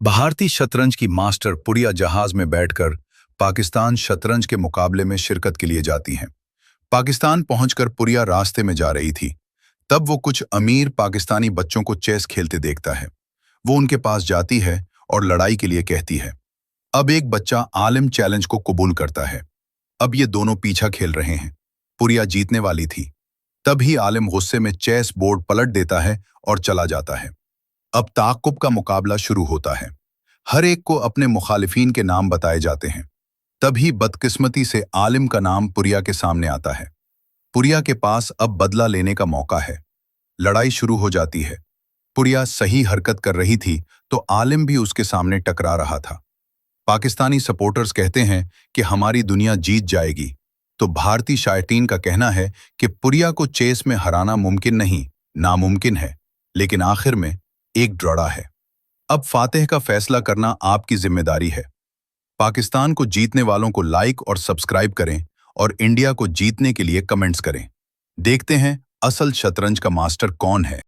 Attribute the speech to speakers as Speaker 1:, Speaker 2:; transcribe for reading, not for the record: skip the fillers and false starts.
Speaker 1: भारतीय शतरंज की मास्टर पुरिया जहाज में बैठकर पाकिस्तान शतरंज के मुकाबले में शिरकत के लिए जाती हैं। पाकिस्तान पहुंचकर पुरिया रास्ते में जा रही थी। तब वो कुछ अमीर पाकिस्तानी बच्चों को चेस खेलते देखता है। वो उनके पास जाती है और लड़ाई के लिए कहती है। अब एक बच्चा आलिम चैलेंज को कबूल करता है। अब ये दोनों पीछा खेल रहे हैं। पुरिया जीतने वाली थी। तभी आलिम गुस्से में चेस बोर्ड पलट देता है और चला जाता है। अब ताक़ुब का मुकाबला शुरू होता है। हर एक को अपने मुखालिफिन के नाम बताए जाते हैं। तभी बदकिस्मती से आलिम का नाम पुरिया के सामने आता है। पुरिया के पास अब बदला लेने का मौका है। लड़ाई शुरू हो जाती है। पुरिया सही हरकत कर रही थी तो आलिम भी उसके सामने टकरा रहा था। पाकिस्तानी सपोर्टर्स कहते हैं कि हमारी दुनिया जीत जाएगी, तो भारतीय शायकीन का कहना है कि पुरिया को चेस में हराना मुमकिन नहीं, नामुमकिन है, लेकिन आखिर में एक ड्रॉ है। अब फातेह का फैसला करना आपकी जिम्मेदारी है। पाकिस्तान को जीतने वालों को लाइक और सब्सक्राइब करें और इंडिया को जीतने के लिए कमेंट्स करें। देखते हैं असल शतरंज का मास्टर कौन है।